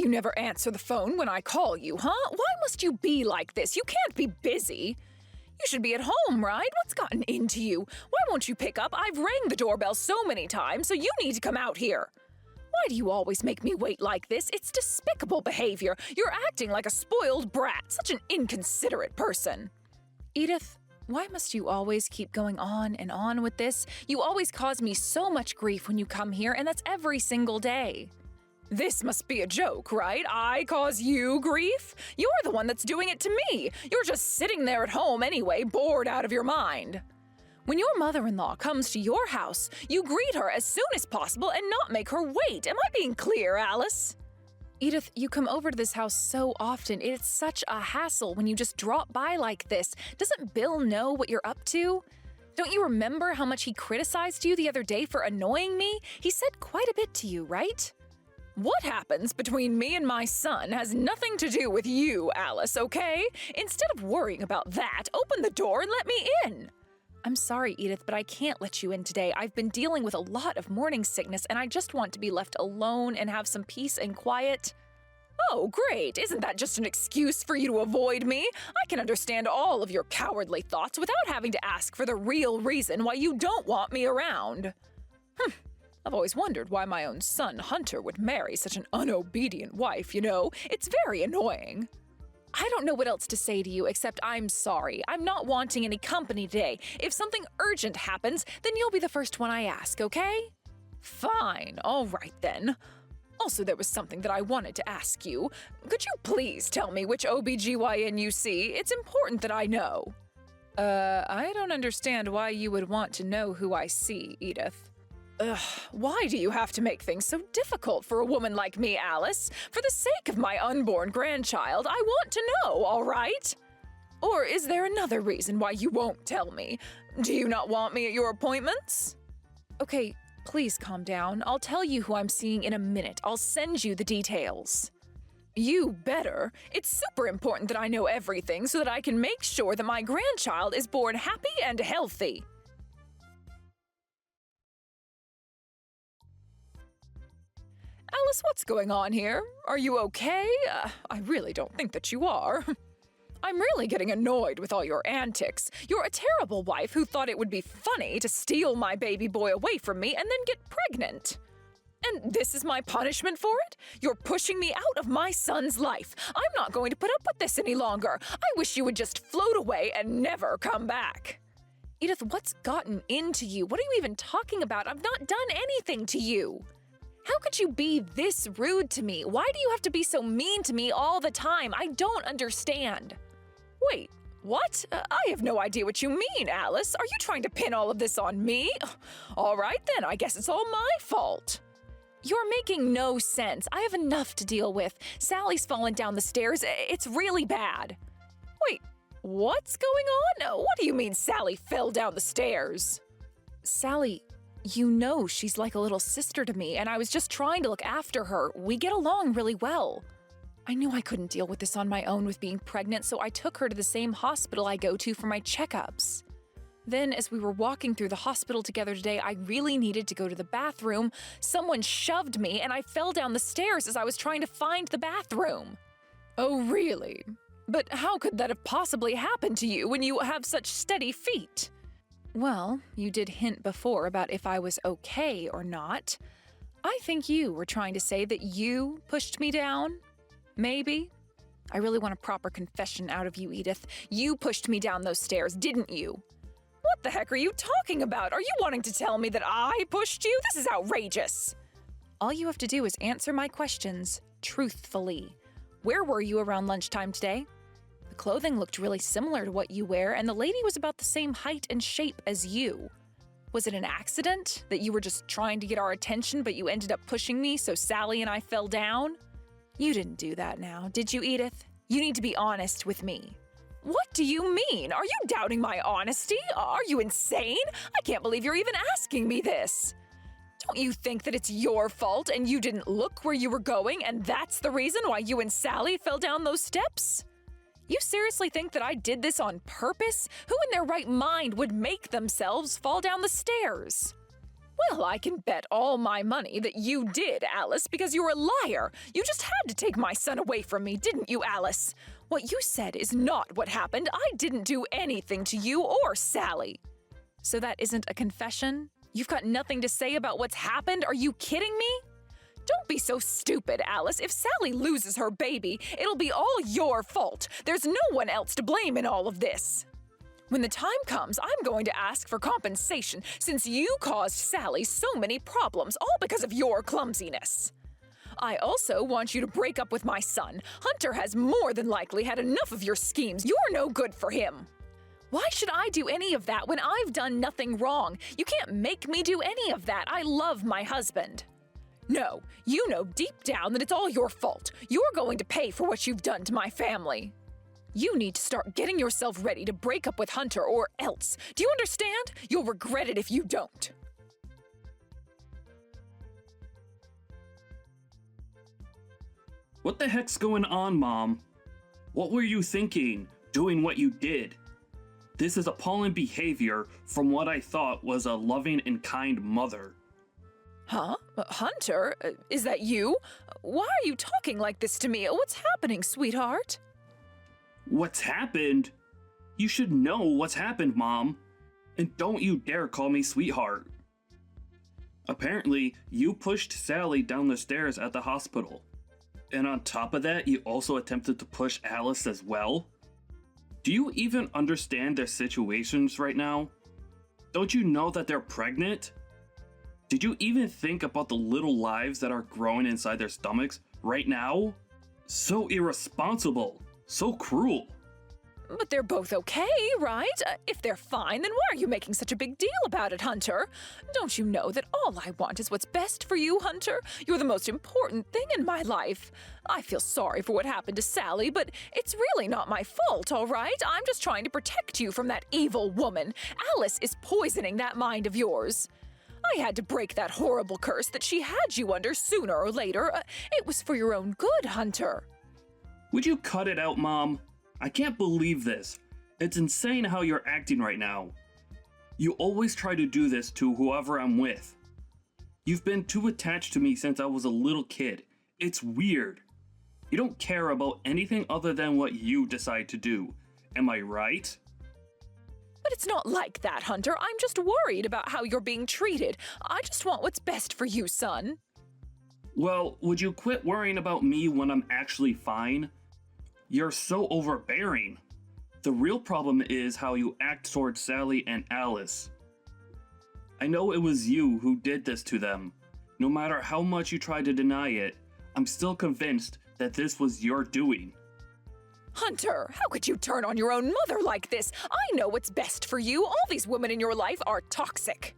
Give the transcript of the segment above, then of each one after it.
you never answer the phone when I call you, huh? Why must you be like this? You can't be busy. You should be at home, right? What's gotten into you? Why won't you pick up? I've rang the doorbell so many times, so you need to come out here. Why do you always make me wait like this? It's despicable behavior. You're acting like a spoiled brat, such an inconsiderate person. Edith, why must you always keep going on and on with this? You always cause me so much grief when you come here, and that's every single day. This must be a joke, right? I cause you grief? You're the one that's doing it to me. You're just sitting there at home anyway, bored out of your mind. When your mother-in-law comes to your house, you greet her as soon as possible and not make her wait. Am I being clear, Alice? Edith, you come over to this house so often. It's such a hassle when you just drop by like this. Doesn't Bill know what you're up to? Don't you remember how much he criticized you the other day for annoying me? He said quite a bit to you, right? What happens between me and my son has nothing to do with you, Alice, okay? Instead of worrying about that, open the door and let me in. I'm sorry, Edith, but I can't let you in today. I've been dealing with a lot of morning sickness, and I just want to be left alone and have some peace and quiet. Oh, great. Isn't that just an excuse for you to avoid me? I can understand all of your cowardly thoughts without having to ask for the real reason why you don't want me around. I've always wondered why my own son, Hunter, would marry such an unobedient wife, you know? It's very annoying. I don't know what else to say to you except I'm sorry. I'm not wanting any company today. If something urgent happens, then you'll be the first one I ask, okay? Fine, all right then. Also, there was something that I wanted to ask you. Could you please tell me which OBGYN you see? It's important that I know. I don't understand why you would want to know who I see, Edith. Ugh, why do you have to make things so difficult for a woman like me, Alice? For the sake of my unborn grandchild, I want to know, all right? Or is there another reason why you won't tell me? Do you not want me at your appointments? Okay, please calm down. I'll tell you who I'm seeing in a minute. I'll send you the details. You better. It's super important that I know everything so that I can make sure that my grandchild is born happy and healthy. Alice, what's going on here? Are you okay? I really don't think that you are. I'm really getting annoyed with all your antics. You're a terrible wife who thought it would be funny to steal my baby boy away from me and then get pregnant. And this is my punishment for it? You're pushing me out of my son's life. I'm not going to put up with this any longer. I wish you would just float away and never come back. Edith, what's gotten into you? What are you even talking about? I've not done anything to you. How could you be this rude to me? Why do you have to be so mean to me all the time? I don't understand. Wait, what? I have no idea what you mean, Alice. Are you trying to pin all of this on me? All right then, I guess it's all my fault. You're making no sense. I have enough to deal with. Sally's fallen down the stairs. It's really bad. Wait, what's going on? What do you mean Sally fell down the stairs? Sally, you know she's like a little sister to me, and I was just trying to look after her. We get along really well. I knew I couldn't deal with this on my own with being pregnant, so I took her to the same hospital I go to for my checkups. Then, as we were walking through the hospital together today, I really needed to go to the bathroom. Someone shoved me, and I fell down the stairs as I was trying to find the bathroom. Oh, really? But how could that have possibly happened to you when you have such steady feet? Well, you did hint before about if I was okay or not. I think you were trying to say that you pushed me down. Maybe. I really want a proper confession out of you, Edith. You pushed me down those stairs, didn't you? What the heck are you talking about? Are you wanting to tell me that I pushed you? This is outrageous. All you have to do is answer my questions truthfully. Where were you around lunchtime today? The clothing looked really similar to what you wear, and the lady was about the same height and shape as you. Was it an accident? That you were just trying to get our attention, but you ended up pushing me so Sally and I fell down? You didn't do that now, did you, Edith? You need to be honest with me. What do you mean? Are you doubting my honesty? Are you insane? I can't believe you're even asking me this. Don't you think that it's your fault and you didn't look where you were going, and that's the reason why you and Sally fell down those steps? You seriously think that I did this on purpose? Who in their right mind would make themselves fall down the stairs? Well, I can bet all my money that you did, Alice, because you're a liar. You just had to take my son away from me, didn't you, Alice? What you said is not what happened. I didn't do anything to you or Sally. So that isn't a confession? You've got nothing to say about what's happened? Are you kidding me? Don't be so stupid, Alice. If Sally loses her baby, it'll be all your fault. There's no one else to blame in all of this. When the time comes, I'm going to ask for compensation since you caused Sally so many problems, all because of your clumsiness. I also want you to break up with my son. Hunter has more than likely had enough of your schemes. You're no good for him. Why should I do any of that when I've done nothing wrong? You can't make me do any of that. I love my husband. No, you know deep down that it's all your fault. You're going to pay for what you've done to my family. You need to start getting yourself ready to break up with Hunter or else. Do you understand? You'll regret it if you don't. What the heck's going on, Mom? What were you thinking, doing what you did? This is appalling behavior from what I thought was a loving and kind mother. Huh? Hunter? Is that you? Why are you talking like this to me? What's happening, sweetheart? What's happened? You should know what's happened, Mom. And don't you dare call me sweetheart. Apparently, you pushed Sally down the stairs at the hospital. And on top of that, you also attempted to push Alice as well? Do you even understand their situations right now? Don't you know that they're pregnant? Did you even think about the little lives that are growing inside their stomachs right now? So irresponsible. So cruel. But they're both okay, right? If they're fine, then why are you making such a big deal about it, Hunter? Don't you know that all I want is what's best for you, Hunter? You're the most important thing in my life. I feel sorry for what happened to Sally, but it's really not my fault, all right? I'm just trying to protect you from that evil woman. Alice is poisoning that mind of yours. I had to break that horrible curse that she had you under sooner or later. It was for your own good, Hunter. Would you cut it out, Mom? I can't believe this. It's insane how you're acting right now. You always try to do this to whoever I'm with. You've been too attached to me since I was a little kid. It's weird. You don't care about anything other than what you decide to do. Am I right? But it's not like that, Hunter. I'm just worried about how you're being treated. I just want what's best for you, son. Well, would you quit worrying about me when I'm actually fine? You're so overbearing. The real problem is how you act towards Sally and Alice. I know it was you who did this to them. No matter how much you try to deny it, I'm still convinced that this was your doing. Hunter, how could you turn on your own mother like this? I know what's best for you. All these women in your life are toxic.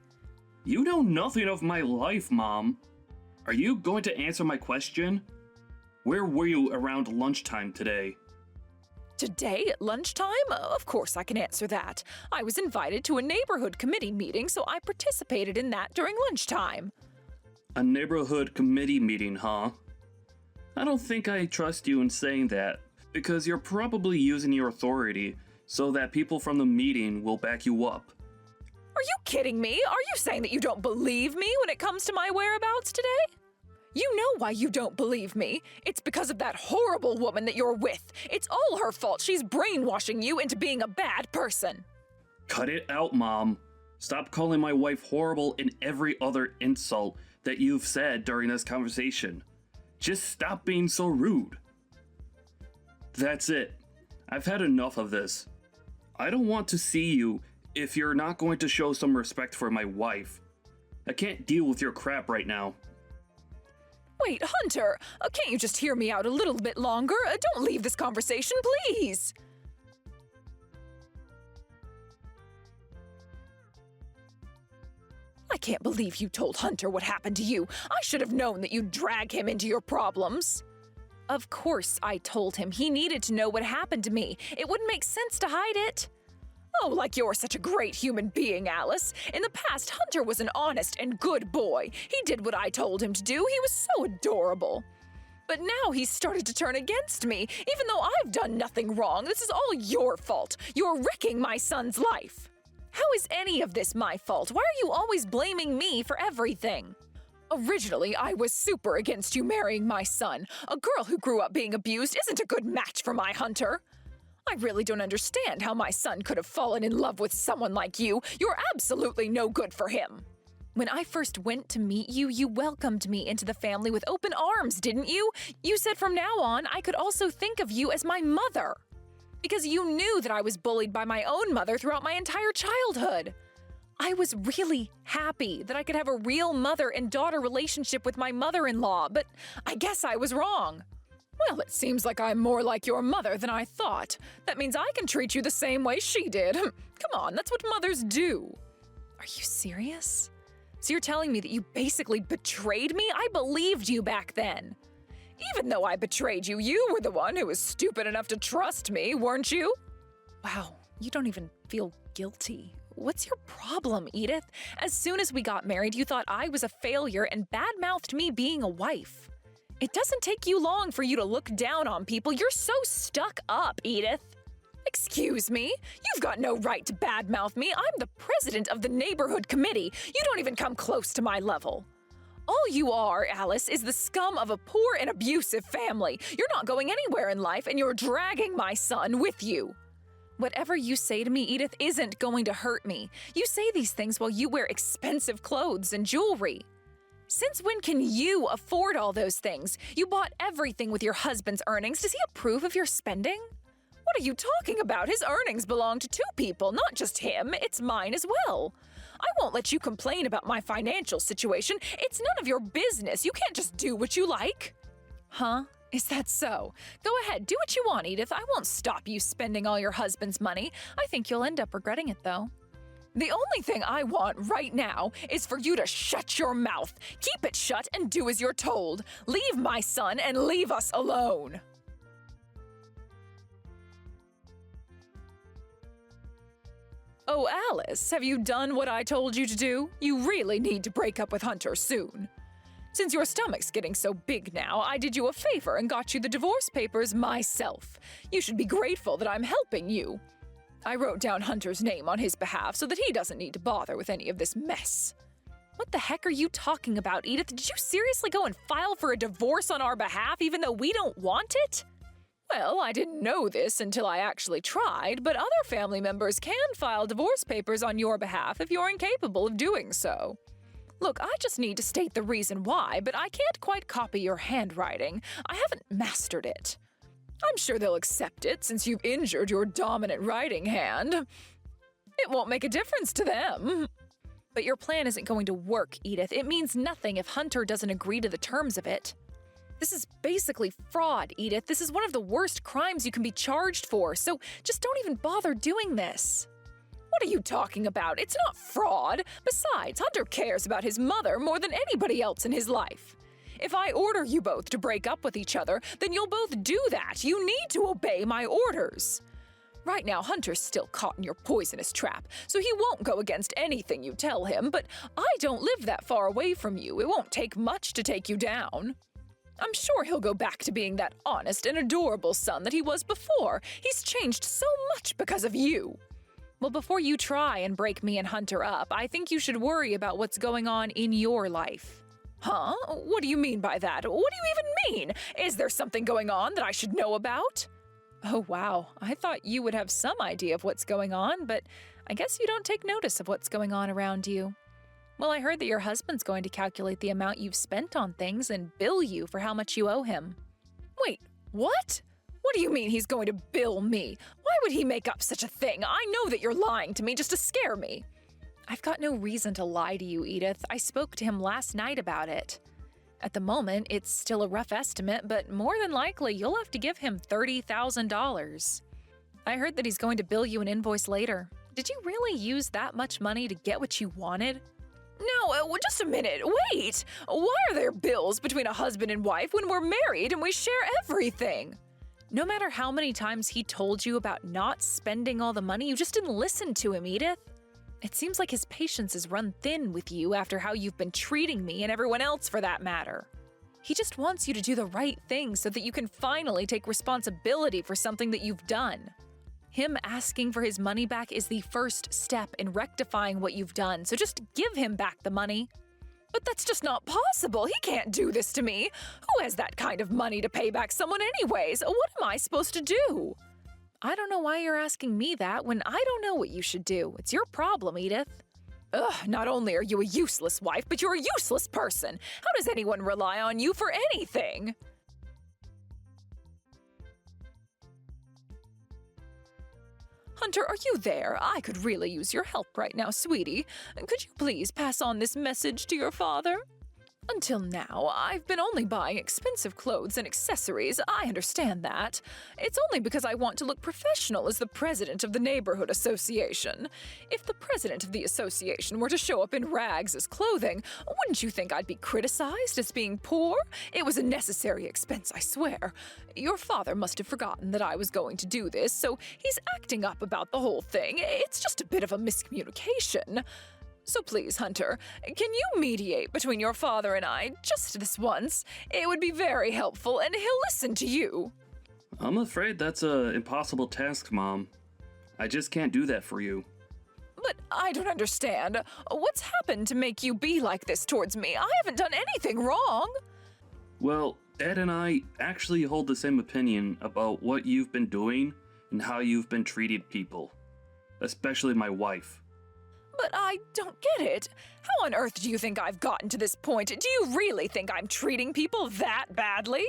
You know nothing of my life, Mom. Are you going to answer my question? Where were you around lunchtime today? Today at lunchtime? Of course I can answer that. I was invited to a neighborhood committee meeting, so I participated in that during lunchtime. A neighborhood committee meeting, huh? I don't think I trust you in saying that, because you're probably using your authority so that people from the meeting will back you up. Are you kidding me? Are you saying that you don't believe me when it comes to my whereabouts today? You know why you don't believe me. It's because of that horrible woman that you're with. It's all her fault. She's brainwashing you into being a bad person. Cut it out, Mom. Stop calling my wife horrible in every other insult that you've said during this conversation. Just stop being so rude. That's it. I've had enough of this. I don't want to see you if you're not going to show some respect for my wife. I can't deal with your crap right now. Wait, Hunter, can't you just hear me out a little bit longer? Don't leave this conversation, please. I can't believe you told Hunter what happened to you. I should have known that you'd drag him into your problems. Of course I told him. He needed to know what happened to me. It wouldn't make sense to hide it. Oh, like you're such a great human being, Alice. In the past, Hunter was an honest and good boy. He did what I told him to do. He was so adorable. But now he's started to turn against me, even though I've done nothing wrong. This is all your fault. You're wrecking my son's life. How is any of this my fault? Why are you always blaming me for everything? Originally, I was super against you marrying my son. A girl who grew up being abused isn't a good match for my Hunter. I really don't understand how my son could have fallen in love with someone like you. You're absolutely no good for him. When I first went to meet you, you welcomed me into the family with open arms, didn't you? You said from now on, I could also think of you as my mother. Because you knew that I was bullied by my own mother throughout my entire childhood. I was really happy that I could have a real mother and daughter relationship with my mother-in-law, but I guess I was wrong. Well, it seems like I'm more like your mother than I thought. That means I can treat you the same way she did. Come on, that's what mothers do. Are you serious? So you're telling me that you basically betrayed me? I believed you back then. Even though I betrayed you, you were the one who was stupid enough to trust me, weren't you? Wow, you don't even feel guilty. What's your problem, Edith? As soon as we got married, you thought I was a failure and badmouthed me being a wife. It doesn't take you long for you to look down on people. You're so stuck up, Edith. Excuse me? You've got no right to badmouth me. I'm the president of the neighborhood committee. You don't even come close to my level. All you are, Alice, is the scum of a poor and abusive family. You're not going anywhere in life, and you're dragging my son with you. Whatever you say to me, Edith, isn't going to hurt me. You say these things while you wear expensive clothes and jewelry. Since when can you afford all those things? You bought everything with your husband's earnings. Does he approve of your spending? What are you talking about? His earnings belong to two people, not just him. It's mine as well. I won't let you complain about my financial situation. It's none of your business. You can't just do what you like. Huh? Is that so? Go ahead, do what you want, Edith. I won't stop you spending all your husband's money. I think you'll end up regretting it, though. The only thing I want right now is for you to shut your mouth. Keep it shut and do as you're told. Leave my son and leave us alone. Oh, Alice, have you done what I told you to do? You really need to break up with Hunter soon. Since your stomach's getting so big now, I did you a favor and got you the divorce papers myself. You should be grateful that I'm helping you. I wrote down Hunter's name on his behalf so that he doesn't need to bother with any of this mess. What the heck are you talking about, Edith? Did you seriously go and file for a divorce on our behalf even though we don't want it? Well, I didn't know this until I actually tried, but other family members can file divorce papers on your behalf if you're incapable of doing so. Look, I just need to state the reason why, but I can't quite copy your handwriting. I haven't mastered it. I'm sure they'll accept it since you've injured your dominant writing hand. It won't make a difference to them. But your plan isn't going to work, Edith. It means nothing if Hunter doesn't agree to the terms of it. This is basically fraud, Edith. This is one of the worst crimes you can be charged for, so just don't even bother doing this. What are you talking about? It's not fraud. Besides, Hunter cares about his mother more than anybody else in his life. If I order you both to break up with each other, then you'll both do that. You need to obey my orders. Right now, Hunter's still caught in your poisonous trap, so he won't go against anything you tell him, but I don't live that far away from you. It won't take much to take you down. I'm sure he'll go back to being that honest and adorable son that he was before. He's changed so much because of you. Well, before you try and break me and Hunter up, I think you should worry about what's going on in your life. Huh? What do you mean by that? What do you even mean? Is there something going on that I should know about? Oh, wow. I thought you would have some idea of what's going on, but I guess you don't take notice of what's going on around you. Well, I heard that your husband's going to calculate the amount you've spent on things and bill you for how much you owe him. Wait, what? What do you mean he's going to bill me? Why would he make up such a thing? I know that you're lying to me just to scare me. I've got no reason to lie to you, Edith. I spoke to him last night about it. At the moment, it's still a rough estimate, but more than likely, you'll have to give him $30,000. I heard that he's going to bill you an invoice later. Did you really use that much money to get what you wanted? No, just a minute. Wait! Why are there bills between a husband and wife when we're married and we share everything? No matter how many times he told you about not spending all the money, you just didn't listen to him, Edith. It seems like his patience is run thin with you after how you've been treating me and everyone else for that matter. He just wants you to do the right thing so that you can finally take responsibility for something that you've done. Him asking for his money back is the first step in rectifying what you've done, so just give him back the money. But that's just not possible. He can't do this to me. Who has that kind of money to pay back someone anyways? What am I supposed to do? I don't know why you're asking me that when I don't know what you should do. It's your problem, Edith. Ugh, not only are you a useless wife, but you're a useless person. How does anyone rely on you for anything? Hunter, are you there? I could really use your help right now, sweetie. Could you please pass on this message to your father? Until now, I've been only buying expensive clothes and accessories. I understand that. It's only because I want to look professional as the president of the neighborhood association. If the president of the association were to show up in rags as clothing, wouldn't you think I'd be criticized as being poor? It was a necessary expense, I swear. Your father must have forgotten that I was going to do this, so he's acting up about the whole thing. It's just a bit of a miscommunication. So please, Hunter, can you mediate between your father and I just this once? It would be very helpful, and he'll listen to you. I'm afraid that's an impossible task, Mom. I just can't do that for you. But I don't understand. What's happened to make you be like this towards me? I haven't done anything wrong. Well, Dad and I actually hold the same opinion about what you've been doing and how you've been treating people, especially my wife. But I don't get it. How on earth do you think I've gotten to this point? Do you really think I'm treating people that badly?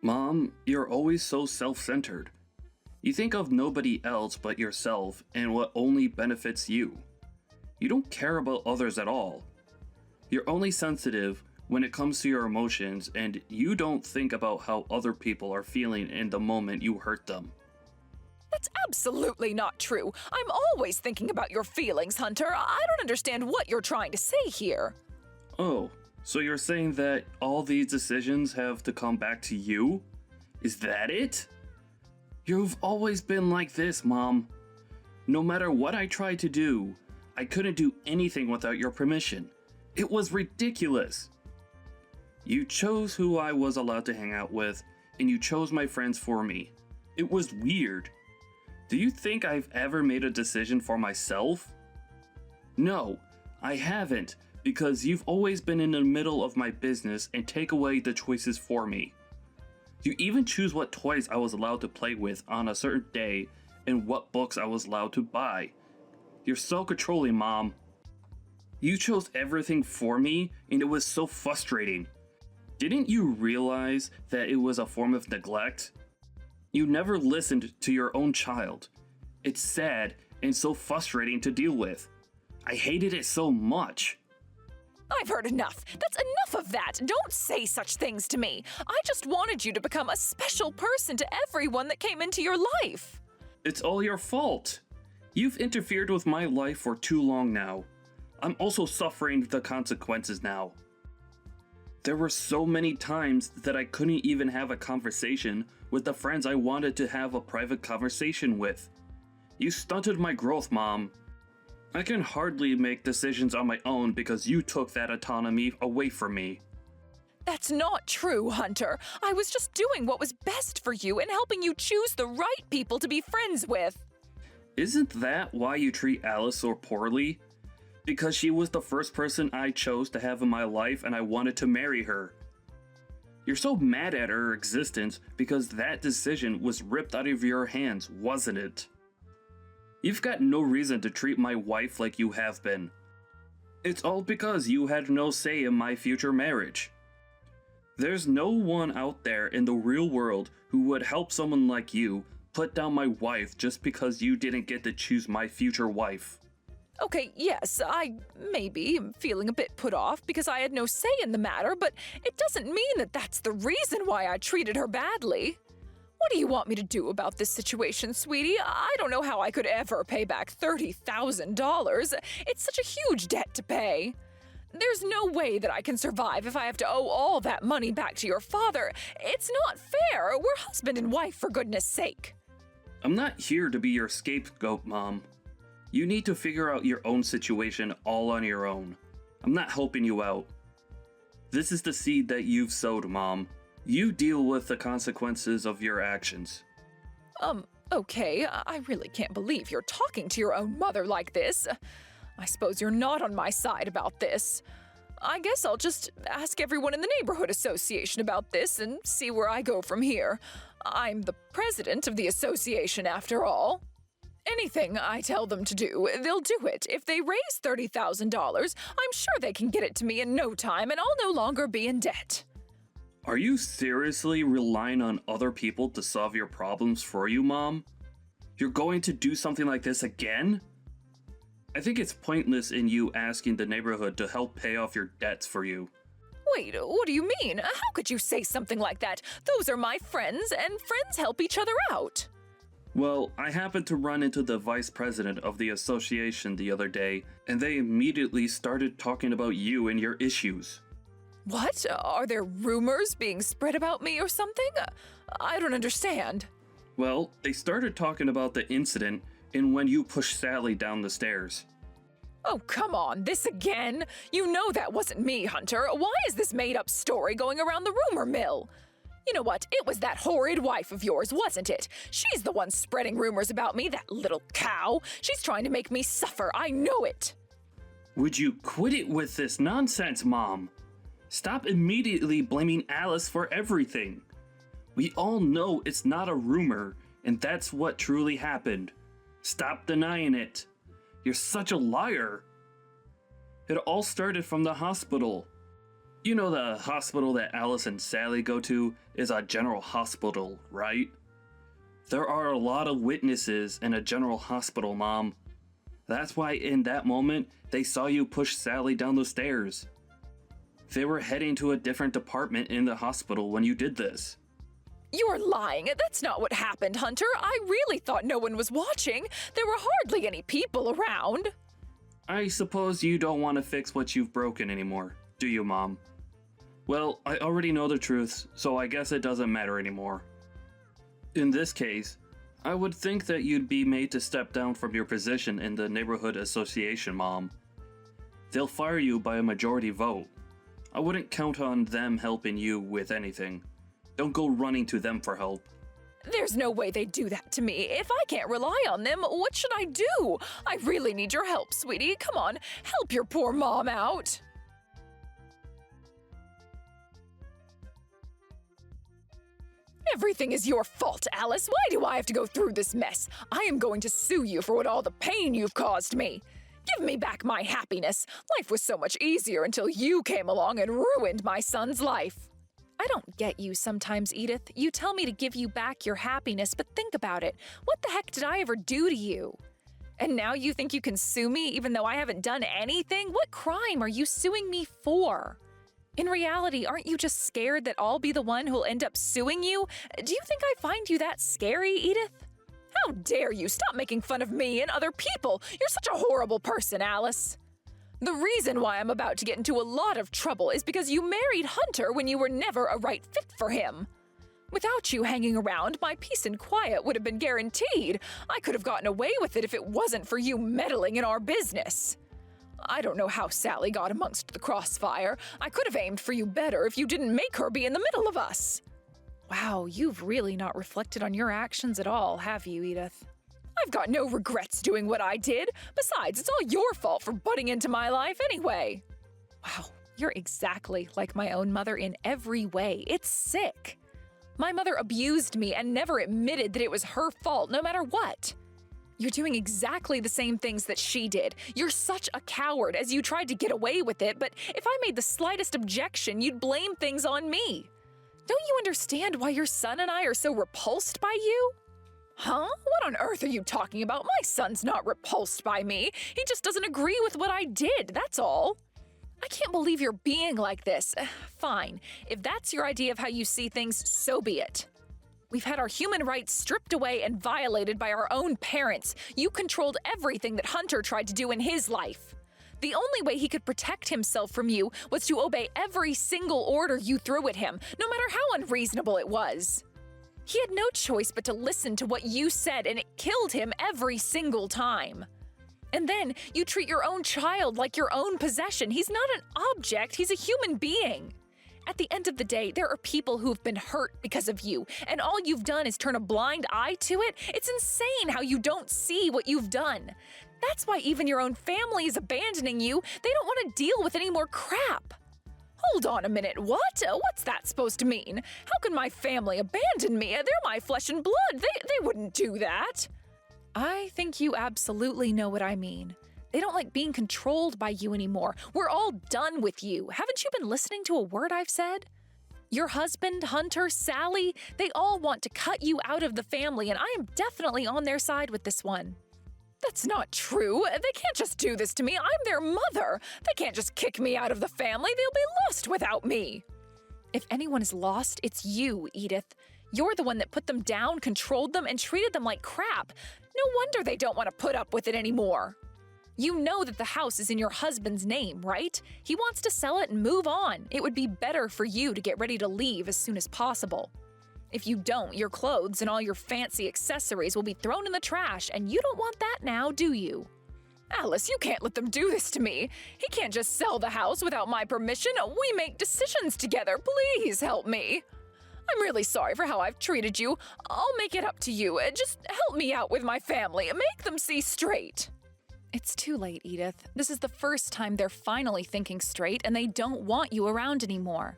Mom, you're always so self-centered. You think of nobody else but yourself and what only benefits you. You don't care about others at all. You're only sensitive when it comes to your emotions, and you don't think about how other people are feeling in the moment you hurt them. That's absolutely not true. I'm always thinking about your feelings, Hunter. I don't understand what you're trying to say here. Oh, so you're saying that all these decisions have to come back to you? Is that it? You've always been like this, Mom. No matter what I tried to do, I couldn't do anything without your permission. It was ridiculous. You chose who I was allowed to hang out with, and you chose my friends for me. It was weird. Do you think I've ever made a decision for myself? No, I haven't, because you've always been in the middle of my business and take away the choices for me. You even choose what toys I was allowed to play with on a certain day and what books I was allowed to buy. You're so controlling, Mom. You chose everything for me, and it was so frustrating. Didn't you realize that it was a form of neglect? You never listened to your own child. It's sad and so frustrating to deal with. I hated it so much. I've heard enough. That's enough of that. Don't say such things to me. I just wanted you to become a special person to everyone that came into your life. It's all your fault. You've interfered with my life for too long now. I'm also suffering the consequences now. There were so many times that I couldn't even have a conversation with the friends I wanted to have a private conversation with. You stunted my growth, Mom. I can hardly make decisions on my own because you took that autonomy away from me. That's not true, Hunter. I was just doing what was best for you and helping you choose the right people to be friends with. Isn't that why you treat Alice so poorly? Because she was the first person I chose to have in my life and I wanted to marry her. You're so mad at her existence because that decision was ripped out of your hands, wasn't it? You've got no reason to treat my wife like you have been. It's all because you had no say in my future marriage. There's no one out there in the real world who would help someone like you put down my wife just because you didn't get to choose my future wife. Okay, yes, I maybe am feeling a bit put off because I had no say in the matter, but it doesn't mean that that's the reason why I treated her badly. What do you want me to do about this situation, sweetie? I don't know how I could ever pay back $30,000. It's such a huge debt to pay. There's no way that I can survive if I have to owe all that money back to your father. It's not fair. We're husband and wife, for goodness sake. I'm not here to be your scapegoat, Mom. You need to figure out your own situation all on your own. I'm not helping you out. This is the seed that you've sowed, Mom. You deal with the consequences of your actions. Okay, I really can't believe you're talking to your own mother like this. I suppose you're not on my side about this. I guess I'll just ask everyone in the neighborhood association about this and see where I go from here. I'm the president of the association, after all. Anything I tell them to do, they'll do it. If they raise $30,000, I'm sure they can get it to me in no time and I'll no longer be in debt. Are you seriously relying on other people to solve your problems for you, Mom? You're going to do something like this again? I think it's pointless in you asking the neighborhood to help pay off your debts for you. Wait, what do you mean? How could you say something like that? Those are my friends, and friends help each other out. Well, I happened to run into the vice president of the association the other day, and they immediately started talking about you and your issues. What? Are there rumors being spread about me or something? I don't understand. Well, they started talking about the incident in when you pushed Sally down the stairs. Oh, come on, this again? You know that wasn't me, Hunter. Why is this made-up story going around the rumor mill? You know what? It was that horrid wife of yours, wasn't it? She's the one spreading rumors about me, that little cow. She's trying to make me suffer, I know it. Would you quit it with this nonsense, Mom? Stop immediately blaming Alice for everything. We all know it's not a rumor, and that's what truly happened. Stop denying it. You're such a liar. It all started from the hospital. You know the hospital that Alice and Sally go to is a general hospital, right? There are a lot of witnesses in a general hospital, Mom. That's why in that moment, they saw you push Sally down the stairs. They were heading to a different department in the hospital when you did this. You're lying. That's not what happened, Hunter. I really thought no one was watching. There were hardly any people around. I suppose you don't want to fix what you've broken anymore, do you, Mom? Well, I already know the truth, so I guess it doesn't matter anymore. In this case, I would think that you'd be made to step down from your position in the neighborhood association, Mom. They'll fire you by a majority vote. I wouldn't count on them helping you with anything. Don't go running to them for help. There's no way they'd do that to me. If I can't rely on them, what should I do? I really need your help, sweetie. Come on, help your poor mom out. Everything is your fault, Alice. Why do I have to go through this mess? I am going to sue you for all the pain you've caused me. Give me back my happiness. Life was so much easier until you came along and ruined my son's life. I don't get you sometimes, Edith. You tell me to give you back your happiness, but think about it. What the heck did I ever do to you? And now you think you can sue me even though I haven't done anything? What crime are you suing me for? In reality, aren't you just scared that I'll be the one who'll end up suing you? Do you think I find you that scary, Edith? How dare you stop making fun of me and other people? You're such a horrible person, Alice. The reason why I'm about to get into a lot of trouble is because you married Hunter when you were never a right fit for him. Without you hanging around, my peace and quiet would have been guaranteed. I could have gotten away with it if it wasn't for you meddling in our business. I don't know how Sally got amongst the crossfire. I could have aimed for you better if you didn't make her be in the middle of us. Wow, you've really not reflected on your actions at all, have you, Edith? I've got no regrets doing what I did. Besides, it's all your fault for butting into my life anyway. Wow, you're exactly like my own mother in every way. It's sick. My mother abused me and never admitted that it was her fault, no matter what. You're doing exactly the same things that she did. You're such a coward as you tried to get away with it, but if I made the slightest objection, you'd blame things on me. Don't you understand why your son and I are so repulsed by you? Huh? What on earth are you talking about? My son's not repulsed by me. He just doesn't agree with what I did, that's all. I can't believe you're being like this. Fine. If that's your idea of how you see things, so be it. We've had our human rights stripped away and violated by our own parents. You controlled everything that Hunter tried to do in his life. The only way he could protect himself from you was to obey every single order you threw at him, no matter how unreasonable it was. He had no choice but to listen to what you said, and it killed him every single time. And then you treat your own child like your own possession. He's not an object, he's a human being. At the end of the day, there are people who have been hurt because of you, and all you've done is turn a blind eye to it. It's insane how you don't see what you've done. That's why even your own family is abandoning you. They don't want to deal with any more crap. Hold on a minute, what? What's that supposed to mean? How can my family abandon me? They're my flesh and blood. They wouldn't do that. I think you absolutely know what I mean. They don't like being controlled by you anymore. We're all done with you. Haven't you been listening to a word I've said? Your husband, Hunter, Sally, they all want to cut you out of the family, and I am definitely on their side with this one. That's not true. They can't just do this to me. I'm their mother. They can't just kick me out of the family. They'll be lost without me. If anyone is lost, it's you, Edith. You're the one that put them down, controlled them, and treated them like crap. No wonder they don't want to put up with it anymore. You know that the house is in your husband's name, right? He wants to sell it and move on. It would be better for you to get ready to leave as soon as possible. If you don't, your clothes and all your fancy accessories will be thrown in the trash, and you don't want that now, do you? Alice, you can't let them do this to me. He can't just sell the house without my permission. We make decisions together. Please help me. I'm really sorry for how I've treated you. I'll make it up to you. Just help me out with my family. Make them see straight. It's too late, Edith. This is the first time they're finally thinking straight, and they don't want you around anymore.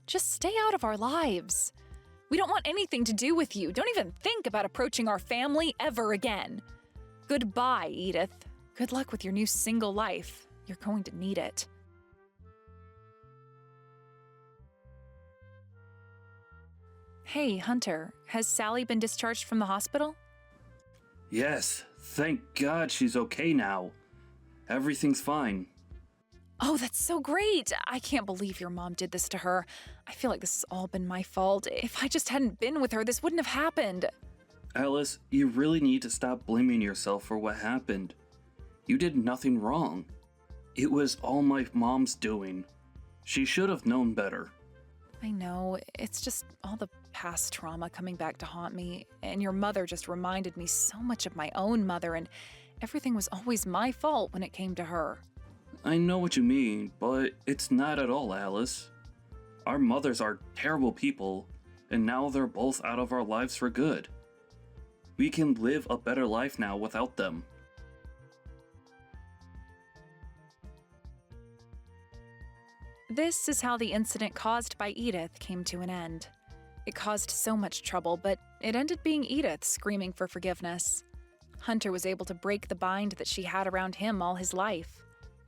Just stay out of our lives. We don't want anything to do with you. Don't even think about approaching our family ever again. Goodbye, Edith. Good luck with your new single life. You're going to need it. Hey, Hunter, has Sally been discharged from the hospital? Yes, thank God she's okay now. Everything's fine. Oh, that's so great! I can't believe your mom did this to her. I feel like this has all been my fault. If I just hadn't been with her, this wouldn't have happened. Alice, you really need to stop blaming yourself for what happened. You did nothing wrong. It was all my mom's doing. She should have known better. I know, it's just all the past trauma coming back to haunt me, and your mother just reminded me so much of my own mother, and everything was always my fault when it came to her. I know what you mean, but it's not at all, Alice. Our mothers are terrible people, and now they're both out of our lives for good. We can live a better life now without them. This is how the incident caused by Edith came to an end. It caused so much trouble, but it ended being Edith screaming for forgiveness. Hunter was able to break the bind that she had around him all his life.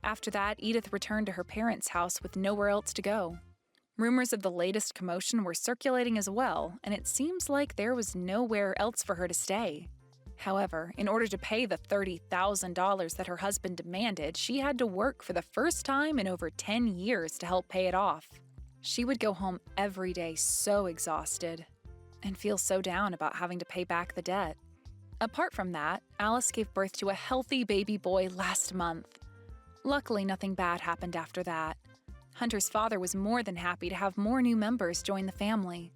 After that, Edith returned to her parents' house with nowhere else to go. Rumors of the latest commotion were circulating as well, and it seems like there was nowhere else for her to stay. However, in order to pay the $30,000 that her husband demanded, she had to work for the first time in over 10 years to help pay it off. She would go home every day so exhausted and feel so down about having to pay back the debt. Apart from that, Alice gave birth to a healthy baby boy last month. Luckily, nothing bad happened after that. Hunter's father was more than happy to have more new members join the family.